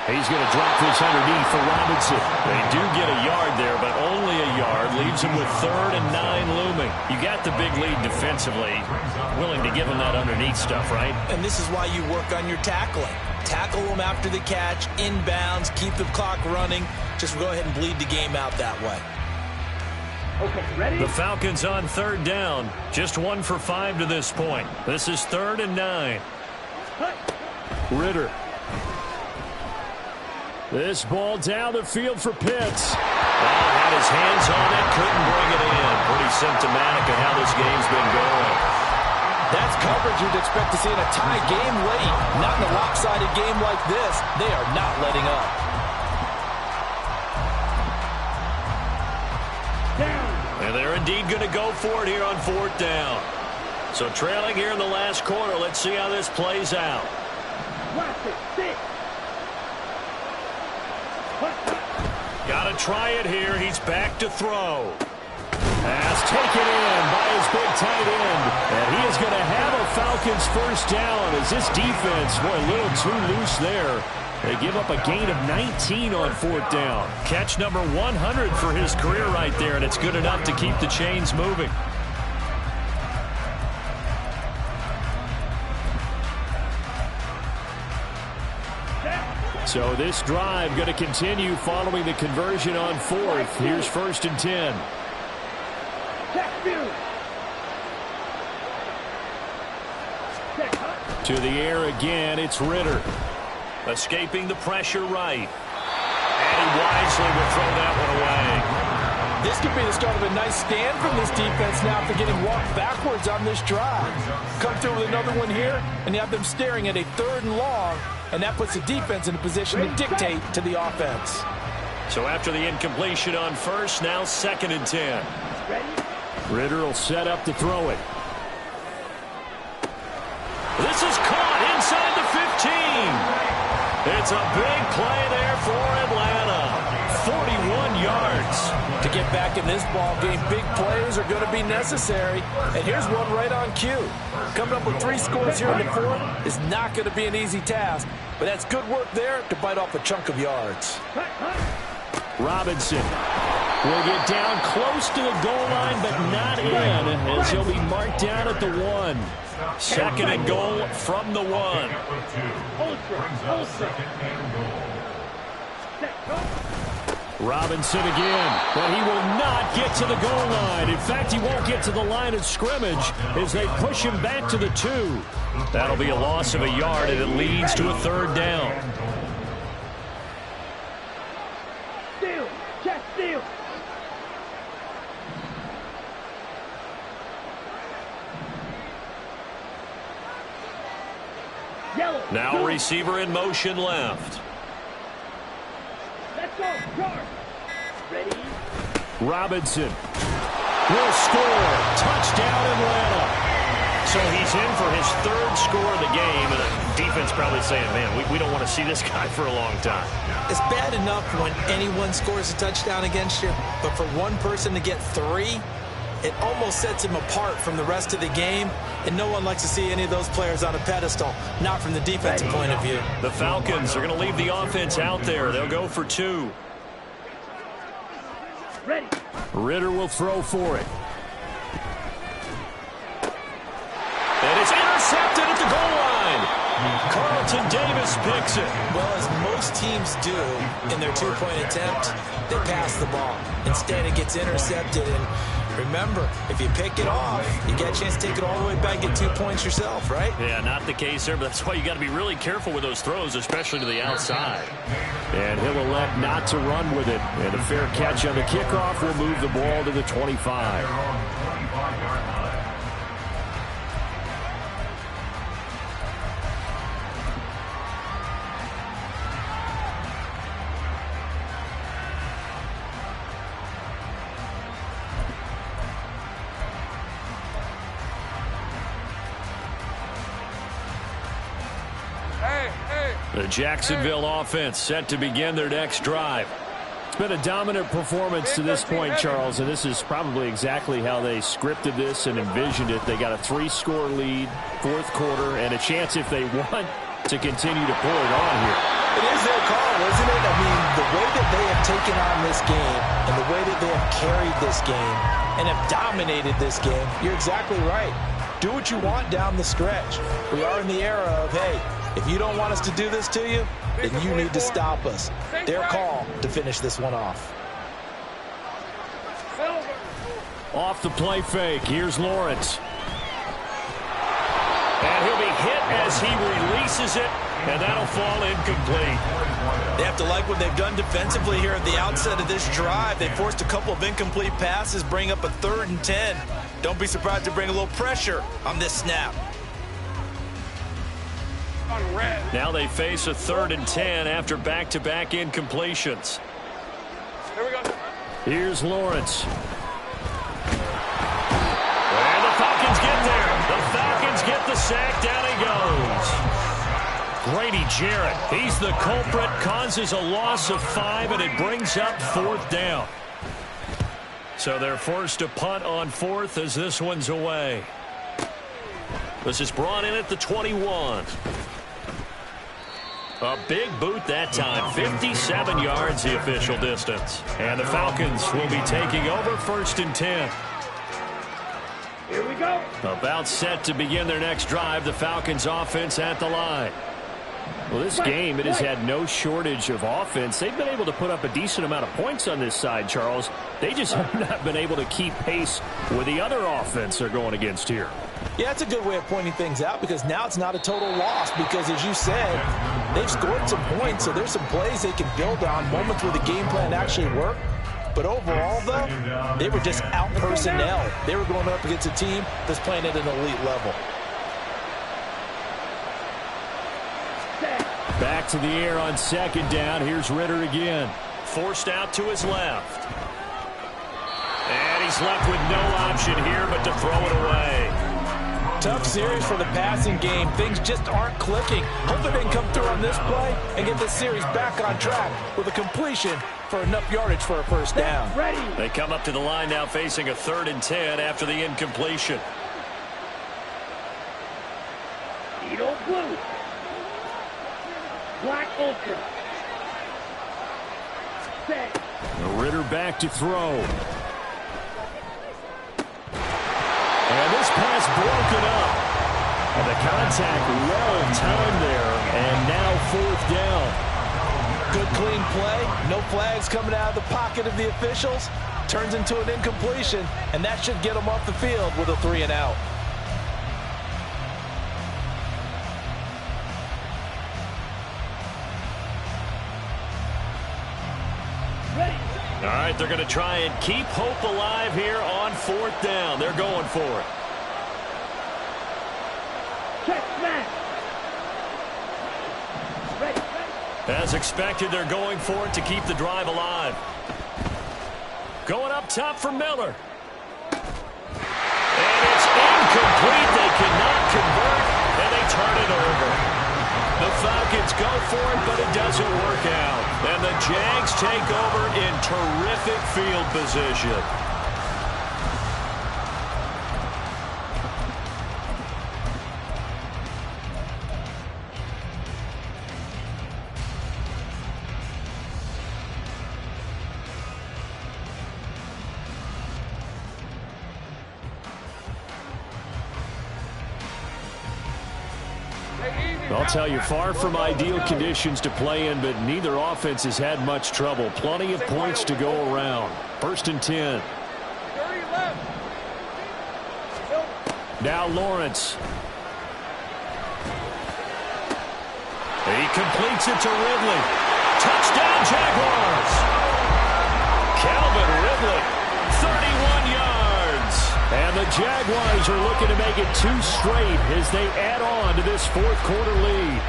He's going to drop this underneath for Robinson. They do get a yard there, but only a yard. Leaves him with 3rd and 9 looming. You got the big lead defensively. Willing to give him that underneath stuff, right? And this is why you work on your tackling. Tackle them after the catch, inbounds, keep the clock running. Just go ahead and bleed the game out that way. Okay, ready? The Falcons on 3rd down. Just 1 for 5 to this point. This is 3rd and 9. Ritter. This ball down the field for Pitts. Had his hands on it, couldn't bring it in. Pretty symptomatic of how this game's been going. That's coverage you'd expect to see in a tie game late. Not in a lopsided game like this. They are not letting up. And they're indeed going to go for it here on 4th down. So trailing here in the last quarter. Let's see how this plays out. Watch it. Sit. Got to try it here. He's back to throw. Pass taken in by his big tight end. And he is going to have a Falcons first down as this defense, boy, a little too loose there. They give up a gain of 19 on fourth down. Catch number 100 for his career right there, and it's good enough to keep the chains moving. So this drive going to continue following the conversion on fourth. Here's 1st and 10. To the air again, it's Ritter. Escaping the pressure right. And he wisely will throw that one away. This could be the start of a nice stand from this defense now after getting walked backwards on this drive. Come through with another one here, and you have them staring at a 3rd and long, and that puts the defense in a position to dictate to the offense. So after the incompletion on first, now 2nd and 10. Ritter will set up to throw it. This is caught inside the 15. It's a big play there for Atlanta. 41 yards. To get back in this ball game, big plays are going to be necessary. And here's one right on cue. Coming up with 3 scores here in the 4th is not going to be an easy task. But that's good work there to bite off a chunk of yards. Robinson will get down close to the goal line, but not in, as he'll be marked down at the 1. 2nd and goal from the 1. Robinson again, but he will not get to the goal line. In fact, he won't get to the line of scrimmage as they push him back to the 2. That'll be a loss of a yard, and it leads to a 3rd down. Steal! Check steal! Now receiver in motion left. Let's go! Charge! Ready? Robinson will score. Touchdown, Atlanta. So he's in for his 3rd score of the game, and the defense probably saying, man, we don't want to see this guy for a long time. It's bad enough when anyone scores a touchdown against you, but for one person to get 3, it almost sets him apart from the rest of the game, and no one likes to see any of those players on a pedestal, not from the defensive point of view. The Falcons are going to leave the offense out there. They'll go for 2. Ready? Ritter will throw for it. And it's intercepted at the goal line. Carlton Davis picks it. Well, as most teams do in their 2-point attempt, they pass the ball. Instead, it gets intercepted, and remember, if you pick it off, you get a chance to take it all the way back and get 2 points yourself, right? Yeah, not the case there, but that's why you got to be really careful with those throws, especially to the outside. And he'll elect not to run with it. And a fair catch on the kickoff will move the ball to the 25. The Jacksonville offense set to begin their next drive. It's been a dominant performance to this point, Charles, and this is probably exactly how they scripted this and envisioned it. They got a 3-score lead, 4th quarter, and a chance, if they want, to continue to pull it on here. It is their call, isn't it? I mean, the way that they have taken on this game and the way that they have carried this game and have dominated this game, you're exactly right. Do what you want down the stretch. We are in the era of, hey, if you don't want us to do this to you, then you need to stop us. Their call to finish this one off. Off the play fake, here's Lawrence. And he'll be hit as he releases it, and that'll fall incomplete. They have to like what they've done defensively here at the outset of this drive. They forced a couple of incomplete passes, bring up a 3rd and 10. Don't be surprised to bring a little pressure on this snap. Now they face a 3rd and 10 after back-to-back incompletions. Here we go. Here's Lawrence. And the Falcons get there. The Falcons get the sack. Down he goes. Grady Jarrett, he's the culprit, causes a loss of 5, and it brings up 4th down. So they're forced to punt on 4th as this one's away. This is brought in at the 21. A big boot that time, 57 yards the official distance. And the Falcons will be taking over 1st and 10. Here we go. About set to begin their next drive, the Falcons offense at the line. Well, this game, it has had no shortage of offense. They've been able to put up a decent amount of points on this side, Charles. They just have not been able to keep pace with the other offense they're going against here. Yeah, that's a good way of pointing things out because now it's not a total loss because, as you said, they've scored some points, so there's some plays they can build on, moments where the game plan actually worked. But overall, though, they were just out-personnel. They were going up against a team that's playing at an elite level. Back to the air on 2nd down. Here's Ritter again. Forced out to his left. And he's left with no option here but to throw it away. Tough series for the passing game. Things just aren't clicking. Hopefully they can come through on this play and get this series back on track with a completion for enough yardage for a 1st down. Ready. They come up to the line now facing a 3rd and 10 after the incompletion. Edo blue. Black ultra. Set. Ritter back to throw. And this pass broken up. And the contact well timed there. And now 4th down. Good clean play. No flags coming out of the pocket of the officials. Turns into an incompletion. And that should get them off the field with a 3 and out. All right, they're going to try and keep hope alive here on 4th down. They're going for it. Check smash. Ready. As expected, they're going for it to keep the drive alive. Going up top for Miller. And it's incomplete. They cannot convert, and they turn it over. The Falcons go for it, but it doesn't work out. And the Jags take over in terrific field position. I'll tell you, far from ideal conditions to play in, but neither offense has had much trouble. Plenty of points to go around. 1st and 10. 30 left. Now Lawrence. He completes it to Ridley. Touchdown, Jaguars. Calvin Ridley, 31 yards. And the Jaguars are looking to make it 2 straight as they add on to this 4th quarter lead.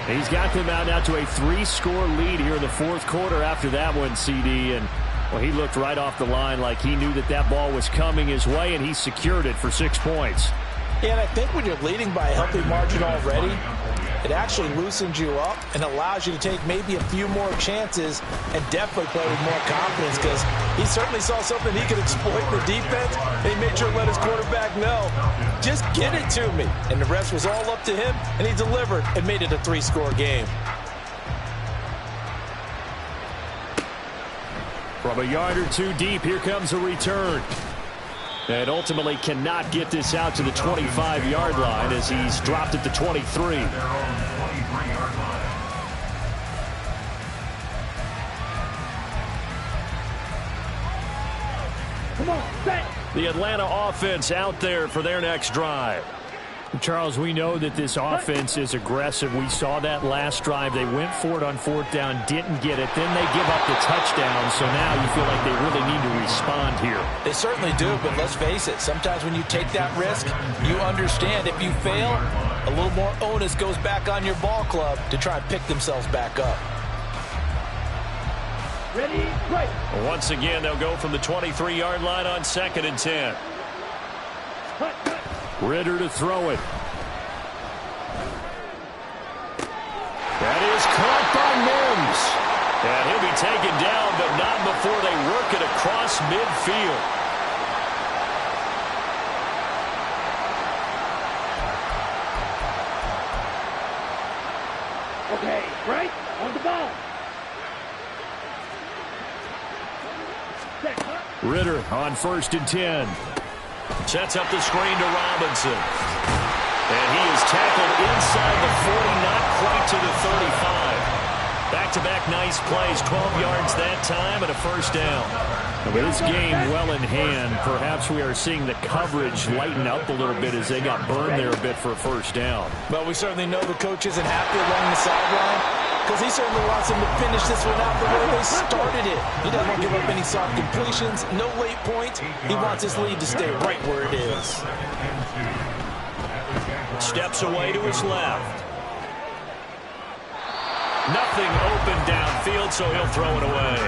He's got them out now to a 3-score lead here in the 4th quarter after that one, CD. And, well, he looked right off the line like he knew that that ball was coming his way, and he secured it for 6 points. Yeah, and I think when you're leading by a healthy margin already, it actually loosens you up and allows you to take maybe a few more chances and definitely play with more confidence because he certainly saw something he could exploit in the defense, and he made sure to let his quarterback know, just get it to me. And the rest was all up to him, and he delivered and made it a 3-score game. From a yard or 2 deep, here comes a return. And ultimately cannot get this out to the 25-yard line as he's dropped at the 23. Come on, set. The Atlanta offense out there for their next drive. Charles, we know that this offense is aggressive. We saw that last drive. They went for it on 4th down, didn't get it. Then they give up the touchdown, so now you feel like they really need to respond here. They certainly do, but let's face it, sometimes when you take that risk, you understand if you fail, a little more onus goes back on your ball club to try and pick themselves back up. Ready, right. Once again, they'll go from the 23-yard line on 2nd and 10. Cut, cut. Ritter to throw it. That is caught by Mims. And he'll be taken down, but not before they work it across midfield. Okay, right on the ball. Ritter on 1st and 10. Sets up the screen to Robinson. And he is tackled inside the 40, not quite to the 35. Back-to-back nice plays, 12 yards that time and a first down. With this game well in hand, perhaps we are seeing the coverage lighten up a little bit as they got burned there a bit for a first down. Well, we certainly know the coach isn't happy along the sideline because he certainly wants them to finish this one out the way they started it. He doesn't want to give up any soft completions, no late points. He wants his lead to stay right where it is. Steps away to his left. Nothing open downfield, so he'll throw it away.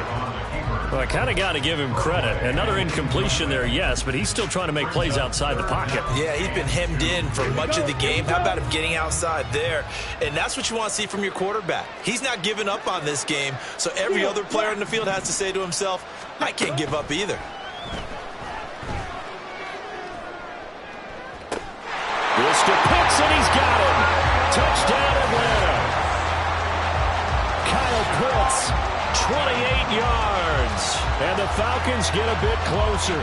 Well, I kind of got to give him credit. Another incompletion there, yes, but he's still trying to make plays outside the pocket. Yeah, he's been hemmed in for much of the game. How about him getting outside there? And that's what you want to see from your quarterback. He's not giving up on this game, so every other player in the field has to say to himself, I can't give up either. This to Pitts, and he's got him. Touchdown, Atlanta. Kyle Pitts, 28 yards. And the Falcons get a bit closer.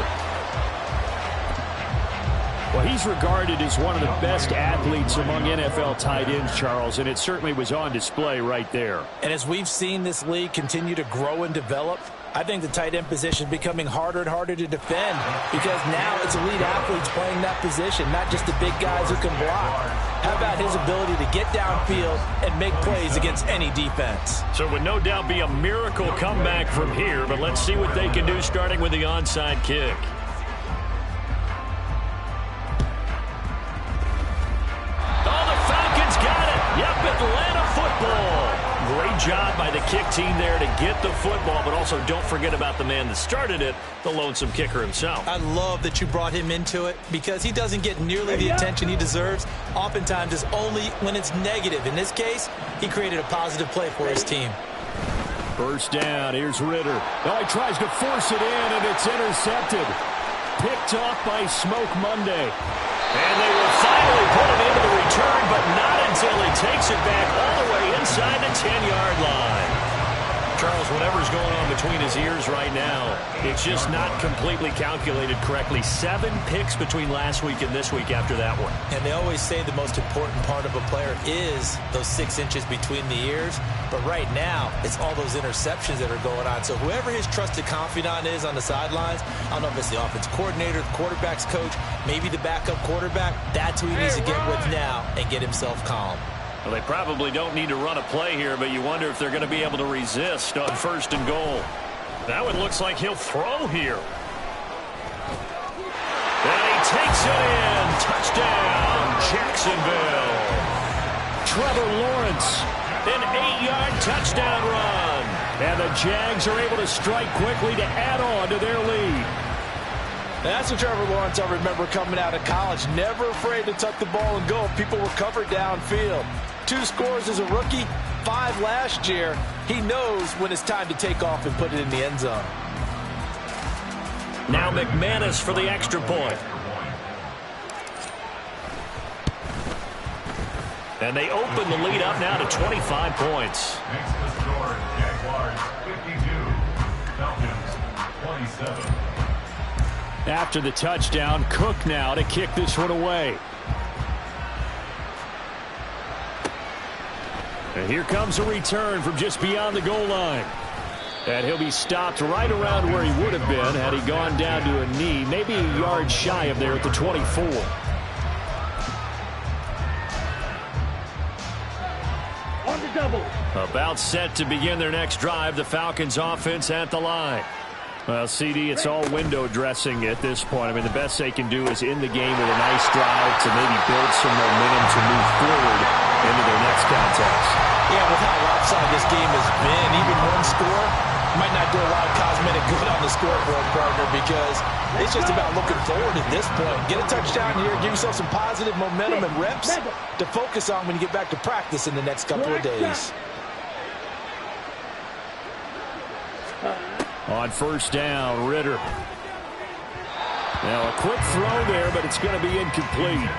Well, he's regarded as one of the best athletes among NFL tight ends, Charles, and it certainly was on display right there. And as we've seen this league continue to grow and develop, I think the tight end position is becoming harder and harder to defend because now it's elite athletes playing that position, not just the big guys who can block. How about his ability to get downfield and make plays against any defense? So it would no doubt be a miracle comeback from here, but let's see what they can do starting with the onside kick. Oh, the Falcons got it. Yep, Atlanta football. Great job by the kick team there to get the football, but also don't forget about the man that started it, the lonesome kicker himself. I love that you brought him into it because he doesn't get nearly the attention he deserves. Oftentimes it's only when it's negative. In this case, he created a positive play for his team. First down, here's Ritter. Oh, he tries to force it in, and it's intercepted. Picked off by Smoke Monday. And they will finally put it into the return, but not until he takes it back all the way inside the 10-yard line. Charles, whatever's going on between his ears right now, it's just not completely calculated correctly. 7 picks between last week and this week after that one. And they always say the most important part of a player is those 6 inches between the ears. But right now, it's all those interceptions that are going on. So whoever his trusted confidant is on the sidelines, I don't know if it's the offense coordinator, the quarterback's coach, maybe the backup quarterback, that's who he needs to get with now and get himself calm. Well, they probably don't need to run a play here, but you wonder if they're going to be able to resist on 1st and goal. Now it looks like he'll throw here. And he takes it in. Touchdown, Jacksonville. Trevor Lawrence, an 8-yard touchdown run. And the Jags are able to strike quickly to add on to their lead. That's what Trevor Lawrence I remember coming out of college. Never afraid to tuck the ball and go if people were covered downfield. 2 scores as a rookie, 5 last year. He knows when it's time to take off and put it in the end zone. Now McManus for the extra point. And they open the lead up now to 25 points. Next to score, Jaguars 52, Falcons 27. After the touchdown, Cook now to kick this one away. And here comes a return from just beyond the goal line. And he'll be stopped right around where he would have been had he gone down to a knee, maybe a yard shy of there at the 24. On the double. About set to begin their next drive, the Falcons offense at the line. Well, CD, it's all window dressing at this point. I mean, the best they can do is end the game with a nice drive to maybe build some momentum to move forward into their next contest. Yeah, with how lopsided this game has been, even one score Might not do a lot of cosmetic good on the scoreboard, partner, because it's just about looking forward at this point. Get a touchdown here, give yourself some positive momentum and reps to focus on when you get back to practice in the next couple of days. On first down, Ritter. Now a quick throw there, but it's going to be incomplete.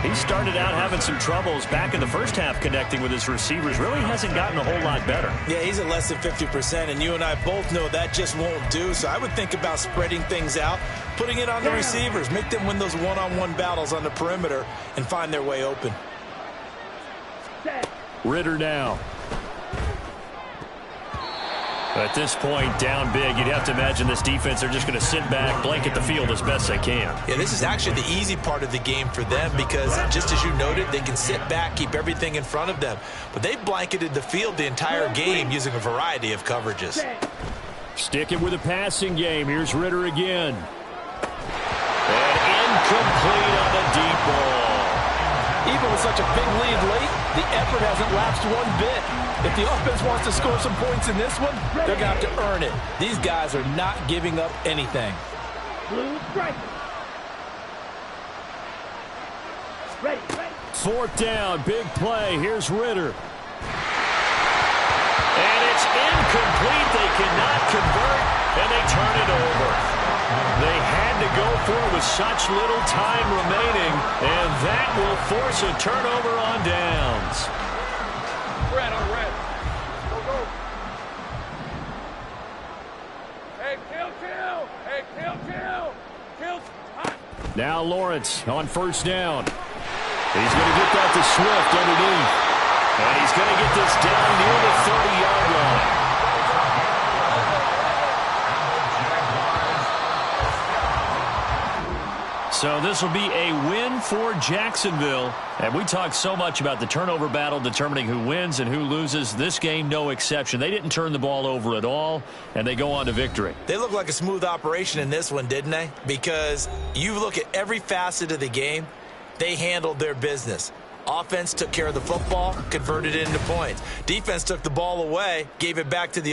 He started out having some troubles back in the first half connecting with his receivers. Really hasn't gotten a whole lot better. Yeah, he's at less than 50%, and you and I both know that just won't do. So I would think about spreading things out, putting it on the receivers, make them win those one-on-one battles on the perimeter and find their way open. Ritter now. At this point, down big, you'd have to imagine this defense, they're just going to sit back, blanket the field as best they can. Yeah, this is actually the easy part of the game for them because, just as you noted, they can sit back, keep everything in front of them. But they've blanketed the field the entire game using a variety of coverages. Sticking with the passing game. Here's Ritter again. And incomplete on the deep ball. Even with such a big lead late, the effort hasn't lapsed one bit. If the offense wants to score some points in this one, they're going to have to earn it. These guys are not giving up anything. Blue strike. Ready. Fourth down, big play. Here's Ritter. And it's incomplete. They cannot convert, and they turn it over. They had to go for it with such little time remaining, and that will force a turnover on downs. Red on red. Go. Hey, kill. Hey, kill. Kill. Hot. Now Lawrence on first down. He's going to get that to Swift underneath. And he's going to get this down near the 30-yard line. So this will be a win for Jacksonville. And we talked so much about the turnover battle determining who wins and who loses. This game, no exception. They didn't turn the ball over at all, and they go on to victory. They look like a smooth operation in this one, didn't they? Because you look at every facet of the game, they handled their business. Offense took care of the football, converted it into points. Defense took the ball away, gave it back to the